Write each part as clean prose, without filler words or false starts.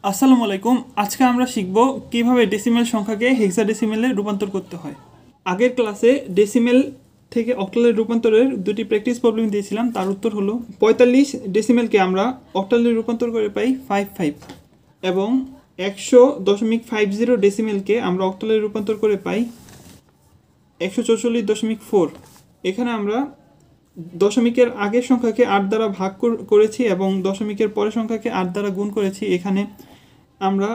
আসসালামু আলাইকুম। আজকে আমরা শিখব কিভাবে ডেসিমেল সংখ্যাকে হেক্সাডেসিমেলে রূপান্তর করতে হয়। আগের ক্লাসে ডেসিমেল থেকে অক্টালে রূপান্তরের দুটি প্র্যাকটিস প্রবলেম দিয়েছিলাম। তার উত্তর হলো 45 ডেসিমেলকে আমরা অক্টালে রূপান্তর করে পাই 55 এবং 100.50 ডেসিমেলকে আমরা অক্টালে রূপান্তর করে পাই 144.4। এখানে আমরা দশমিকের আগের সংখ্যাকে 8 দ্বারা ভাগ করেছি এবং দশমিকের পরের সংখ্যাকে 8 দ্বারা গুণ করেছি। এখানে আমরা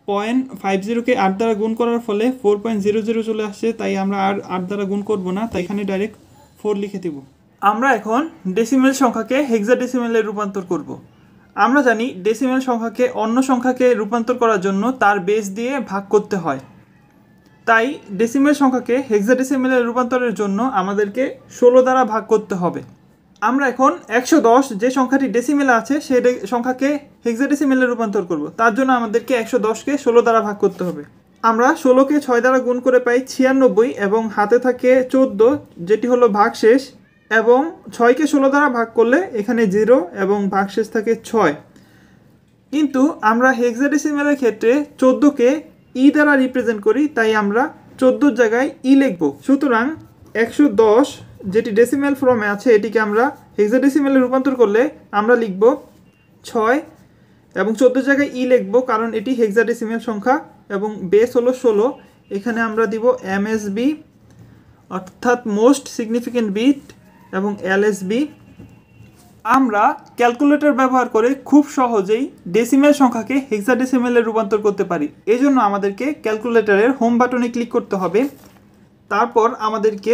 0.50কে 8 দ্বারা গুণ করার ফলে 4.00 চলে আসছে, তাই আমরা আর 8 দ্বারা গুণ করব না, তাই এখানে ডাইরেক্ট 4 লিখে দেব। আমরা এখন ডেসিমেল সংখ্যাকে হেক্সাডেসিমেলে রূপান্তর করব। আমরা জানি ডেসিমেল সংখ্যাকে অন্য সংখ্যাকে রূপান্তর করার জন্য তার বেস দিয়ে ভাগ করতে হয়, তাই ডেসিমেল সংখ্যাকে হেক্সাডেসিমেলে রূপান্তরের জন্য আমাদেরকে 16 দ্বারা ভাগ করতে হবে। আমরা এখন 110 যে সংখ্যাটি ডেসিমেলে আছে সেই সংখ্যাকে হেক্সাডেসিমেলে রূপান্তর করব। তার জন্য আমাদেরকে 110কে 16 দ্বারা ভাগ করতে হবে। আমরা 16কে 6 দ্বারা গুণ করে পাই 96 এবং হাতে থাকে 14 যেটি হলো ভাগশেষ, এবং 6কে 16 দ্বারা ভাগ করলে এখানে 0 এবং ভাগশেষ থাকে 6। কিন্তু আমরা হেক্সাডেসিমেলের ক্ষেত্রে 14কে ই দ্বারা রিপ্রেজেন্ট করি, তাই আমরা 14 জায়গায় ই লিখব। সুতরাং 110 যেটি ডেসিমেল ফর্মে আছে এটিকে আমরা হেক্সাডেসিমেলে রূপান্তর করলে আমরা লিখব 6 এবং 14 জায়গায় ই লিখব, কারণ এটি হেক্সাডেসিমেল সংখ্যা এবং বেস হলো 16। এখানে আমরা দিব এমএসবি অর্থাৎ মোস্ট সিগনিফিক্যান্ট বিট এবং এলএসবি। আমরা ক্যালকুলেটর ব্যবহার করে খুব সহজেই ডেসিমেল সংখ্যাকে হেক্সাডেসিমেলে রূপান্তর করতে পারি। এই জন্য আমাদেরকে ক্যালকুলেটরের হোম বাটনে ক্লিক করতে হবে, তারপর আমাদেরকে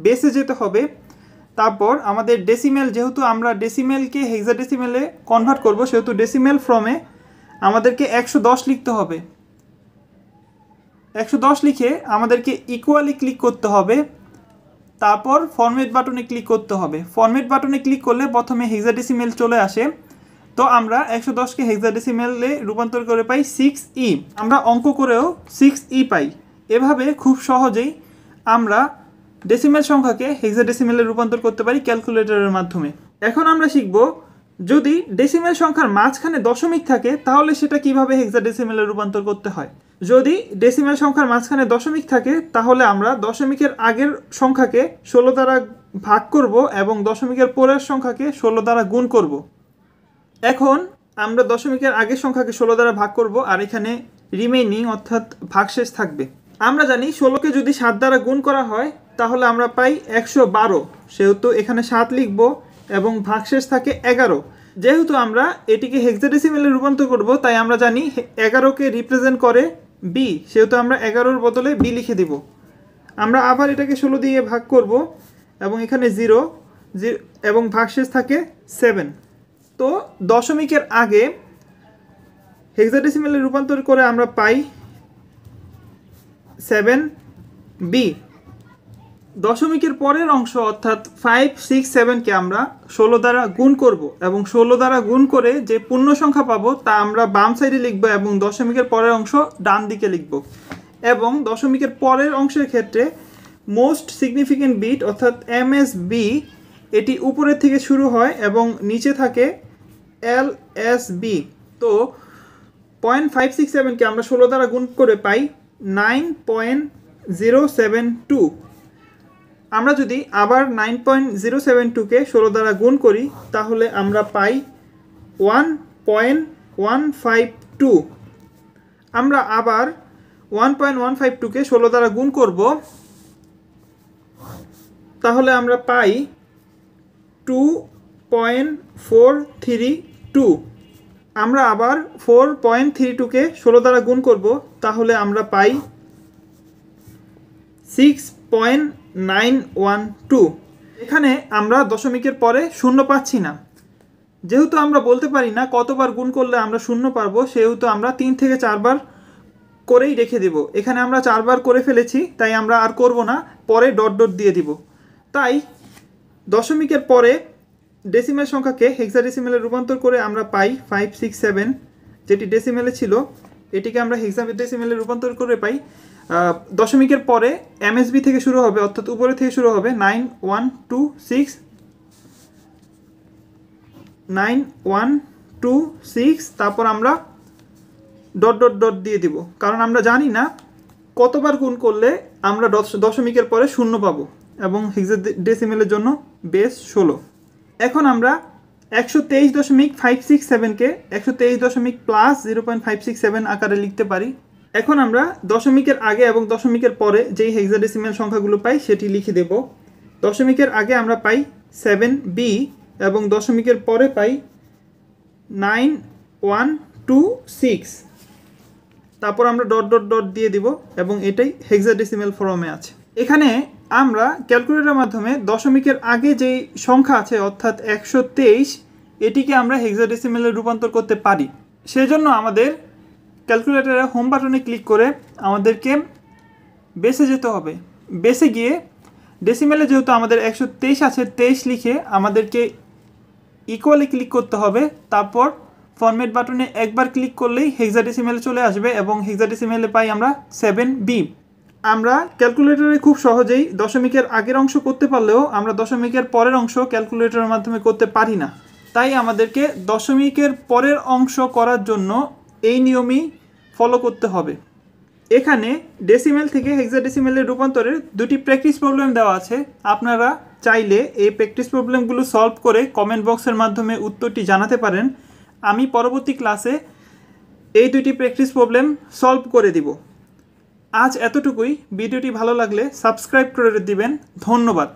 বেসে যেতে হবে, তারপর আমাদের ডেসিমেল, যেহেতু আমরা ডেসিমেলকে হেক্সাডেসিমেলে কনভার্ট করব সেহেতু ডেসিমেল ফর্মে আমাদেরকে 110 লিখতে হবে। 110 লিখে আমাদেরকে ইকুয়ালি ক্লিক করতে হবে, তারপর ফরম্যাট বাটনে ক্লিক করতে হবে। ফরম্যাট বাটনে ক্লিক করলে প্রথমে হেক্সাডেসিমেল চলে আসে, তো আমরা 110কে হেক্সাডেসিমেলে রূপান্তর করে পাই 6e। আমরা অঙ্ক করেও 6e পাই। এভাবে খুব সহজেই আমরা ডেসিমেল সংখ্যাকে হেক্সাডেসিমেলে রূপান্তর করতে পারি ক্যালকুলেটরের মাধ্যমে। এখন আমরা শিখব যদি ডেসিমেল সংখ্যার মাঝখানে দশমিক থাকে তাহলে সেটা কিভাবে হেক্সাডেসিমেলে রূপান্তর করতে হয়। যদি ডেসিমেল সংখ্যার মাঝখানে দশমিক থাকে তাহলে আমরা দশমিকের আগের সংখ্যাকে 16 দ্বারা ভাগ করব এবং দশমিকের পরের সংখ্যাকে 16 দ্বারা গুণ করব। এখন আমরা দশমিকের আগের সংখ্যাকে 16 দ্বারা ভাগ করব আর এখানে রিমেইনিং অর্থাৎ ভাগশেষ থাকবে। আমরা জানি 16কে যদি 7 দ্বারা গুণ করা হয় তাহলে আমরা পাই 112, সেহেতু এখানে 7 লিখব এবং ভাগশেষ থাকে 11। যেহেতু আমরা এটিকে হেক্সাডেসিমেলে রূপান্তর করব তাই আমরা জানি 11কে রিপ্রেজেন্ট করে বি, সেহেতু আমরা 11-র বদলে বি লিখে দেব। আমরা আবার এটাকে 16 দিয়ে ভাগ করব এবং এখানে 0 এবং ভাগশেষ থাকে 7। তো দশমিকের আগে হেক্সাডেসিমেলে রূপান্তর করে আমরা পাই 7b। দশমিকের পরের অংশ অর্থাৎ 5, 6, 7কে আমরা 16 দ্বারা গুণ করব এবং 16 দ্বারা গুণ করে যে পূর্ণ সংখ্যা পাবো তা আমরা বাম সাইডে লিখব এবং দশমিকের পরের অংশ ডান দিকে লিখব। এবং দশমিকের পরের অংশের ক্ষেত্রে মোস্ট সিগনিফিক্যান্ট বিট অর্থাৎ এমএসবি এটি উপরের থেকে শুরু হয় এবং নিচে থাকে এলএসবি। তো 0.567কে আমরা 16 দ্বারা গুণ করে পাই 9.072। আমরা যদি আবার 9.072কে 16 দ্বারা গুণ করি তাহলে আমরা পাই 1.152। আমরা আবার 1.152কে 16 দ্বারা গুণ করব, তাহলে আমরা পাই 2.432। আমরা আবার 4.32কে 16 দ্বারা গুণ করব, তাহলে আমরা পাই 6.912। এখানে আমরা দশমিকের পরে শূন্য পাচ্ছি না, যেহেতু আমরা বলতে পারি না কতবার গুণ করলে আমরা শূন্য পারবো, সেহেতু আমরা 3 থেকে 4 বার করেই রেখে দেব। এখানে আমরা 4 বার করে ফেলেছি, তাই আমরা আর করব না, পরে ডট ডট দিয়ে দিব। তাই দশমিকের পরে ডেসিমেল সংখ্যাকে হেক্সাডেসিমেলে রূপান্তর করে আমরা পাই 5, 6, 7 যেটি ডেসিমেলে ছিল এটিকে আমরা হেক্সাডেসিমেলে রূপান্তর করে পাই। দশমিকের পরে এমএসবি থেকে শুরু হবে অর্থাৎ উপরে থেকে শুরু হবে 9126, তারপর আমরা ডট ডট ডট দিয়ে দিব, কারণ আমরা জানি না কতবার গুণ করলে আমরা দশমিকের পরে শূন্য পাবো, এবং হেক্সাডেসিমেলের জন্য বেস 16। এখন আমরা 123.567কে 123 প্লাস 0.567 আকারে লিখতে পারি। এখন আমরা দশমিকের আগে এবং দশমিকের পরে যেই হেক্সাডেসিমেল সংখ্যাগুলো পাই সেটি লিখে দেব। দশমিকের আগে আমরা পাই 7b এবং দশমিকের পরে পাই 9126। তারপর আমরা ডট ডট ডট দিয়ে দিব এবং এটাই হেক্সাডেসিমেল ফর্মে আছে। এখানে আমরা ক্যালকুলেটরের মাধ্যমে দশমিকের আগে যেই সংখ্যা আছে অর্থাৎ 123, এটিকে আমরা হেক্সাডেসিমেলে রূপান্তর করতে পারি। সেজন্য আমাদের ক্যালকুলেটরের হোম বাটনে ক্লিক করে আমাদেরকে বেসে যেতে হবে। বেসে গিয়ে ডেসিমেলে যেহেতু আমাদের 123 আছে, 23 লিখে আমাদেরকে ইকুয়ালে ক্লিক করতে হবে। তারপর ফরম্যাট বাটনে একবার ক্লিক করলেই হেক্সাডেসিমেলে চলে আসবে এবং হেক্সাডেসিমেলে পাই আমরা 7b। আমরা ক্যালকুলেটরে খুব সহজেই দশমিকের আগের অংশ করতে পারলেও আমরা দশমিকের পরের অংশ ক্যালকুলেটরের মাধ্যমে করতে পারি না। তাই আমাদেরকে দশমিকের পরের অংশ করার জন্য এই নিয়মই ফলো করতে হবে। এখানে ডেসিমেল থেকে হেক্সাডেসিমেলের রূপান্তরের দুটি প্র্যাকটিস প্রবলেম দেওয়া আছে। আপনারা চাইলে এই প্র্যাকটিস প্রবলেমগুলো সলভ করে কমেন্ট বক্সের মাধ্যমে উত্তরটি জানাতে পারেন। আমি পরবর্তী ক্লাসে এই দুটি প্র্যাকটিস প্রবলেম সলভ করে দিব। আজ এতটুকুই। ভিডিওটি ভালো লাগলে সাবস্ক্রাইব করে দিবেন। ধন্যবাদ।